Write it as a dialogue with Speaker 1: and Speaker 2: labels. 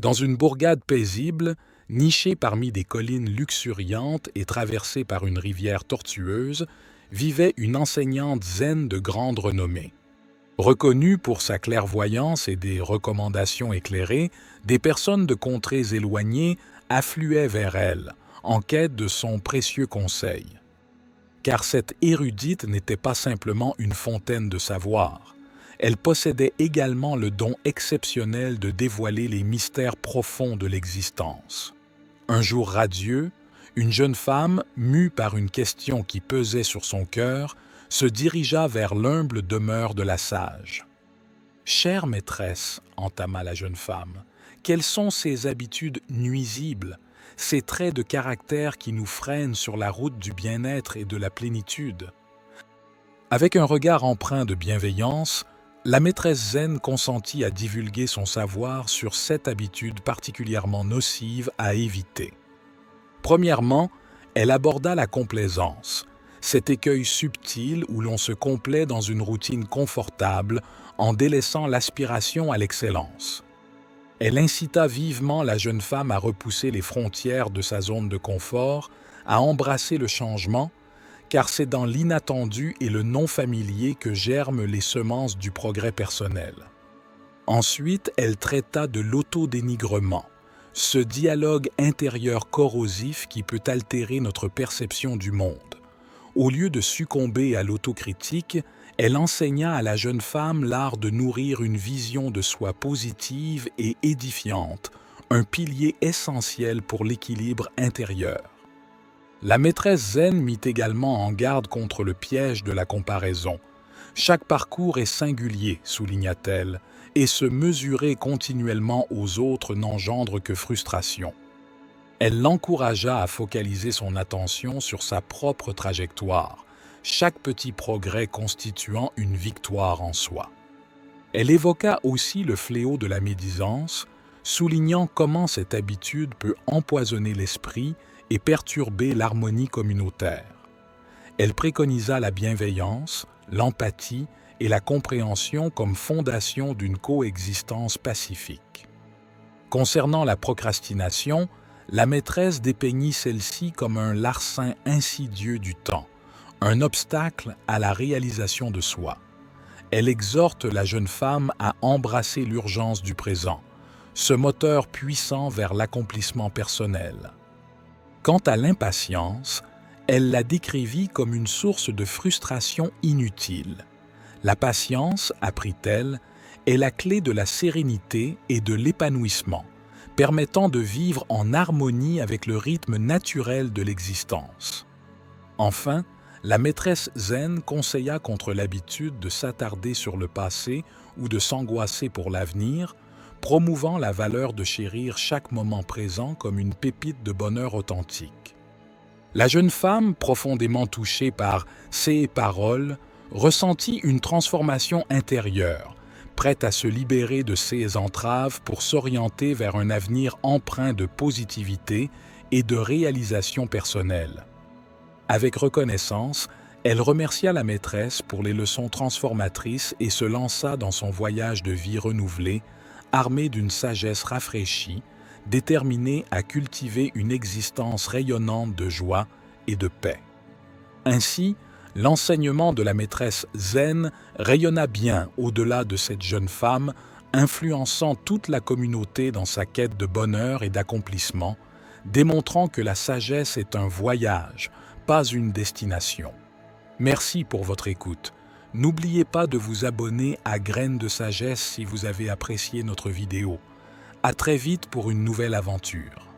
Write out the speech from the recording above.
Speaker 1: Dans une bourgade paisible, nichée parmi des collines luxuriantes et traversée par une rivière tortueuse, vivait une enseignante zen de grande renommée. Reconnue pour sa clairvoyance et des recommandations éclairées, des personnes de contrées éloignées affluaient vers elle, en quête de son précieux conseil. Car cette érudite n'était pas simplement une fontaine de savoir. Elle possédait également le don exceptionnel de dévoiler les mystères profonds de l'existence. Un jour radieux, une jeune femme, mue par une question qui pesait sur son cœur, se dirigea vers l'humble demeure de la sage. « Chère maîtresse, entama la jeune femme, quelles sont ces habitudes nuisibles, ces traits de caractère qui nous freinent sur la route du bien-être et de la plénitude ?» Avec un regard empreint de bienveillance, la maîtresse zen consentit à divulguer son savoir sur 7 habitudes particulièrement nocives à éviter. Premièrement, elle aborda la complaisance, cet écueil subtil où l'on se complaît dans une routine confortable en délaissant l'aspiration à l'excellence. Elle incita vivement la jeune femme à repousser les frontières de sa zone de confort, à embrasser le changement, car c'est dans l'inattendu et le non-familier que germent les semences du progrès personnel. Ensuite, elle traita de l'autodénigrement, ce dialogue intérieur corrosif qui peut altérer notre perception du monde. Au lieu de succomber à l'autocritique, elle enseigna à la jeune femme l'art de nourrir une vision de soi positive et édifiante, un pilier essentiel pour l'équilibre intérieur. La maîtresse zen mit également en garde contre le piège de la comparaison. Chaque parcours est singulier, souligna-t-elle, et se mesurer continuellement aux autres n'engendre que frustration. Elle l'encouragea à focaliser son attention sur sa propre trajectoire, chaque petit progrès constituant une victoire en soi. Elle évoqua aussi le fléau de la médisance, soulignant comment cette habitude peut empoisonner l'esprit et perturber l'harmonie communautaire. Elle préconisa la bienveillance, l'empathie et la compréhension comme fondation d'une coexistence pacifique. Concernant la procrastination, la maîtresse dépeignit celle-ci comme un larcin insidieux du temps, un obstacle à la réalisation de soi. Elle exhorte la jeune femme à embrasser l'urgence du présent, ce moteur puissant vers l'accomplissement personnel. Quant à l'impatience, elle la décrivit comme une source de frustration inutile. La patience, apprit-elle, est la clé de la sérénité et de l'épanouissement, permettant de vivre en harmonie avec le rythme naturel de l'existence. Enfin, la maîtresse zen conseilla contre l'habitude de s'attarder sur le passé ou de s'angoisser pour l'avenir, promouvant la valeur de chérir chaque moment présent comme une pépite de bonheur authentique. La jeune femme, profondément touchée par ces paroles, ressentit une transformation intérieure, prête à se libérer de ses entraves pour s'orienter vers un avenir empreint de positivité et de réalisation personnelle. Avec reconnaissance, elle remercia la maîtresse pour les leçons transformatrices et se lança dans son voyage de vie renouvelé, armée d'une sagesse rafraîchie, déterminée à cultiver une existence rayonnante de joie et de paix. Ainsi, l'enseignement de la maîtresse zen rayonna bien au-delà de cette jeune femme, influençant toute la communauté dans sa quête de bonheur et d'accomplissement, démontrant que la sagesse est un voyage, pas une destination. Merci pour votre écoute. N'oubliez pas de vous abonner à Graines de Sagesse si vous avez apprécié notre vidéo. À très vite pour une nouvelle aventure.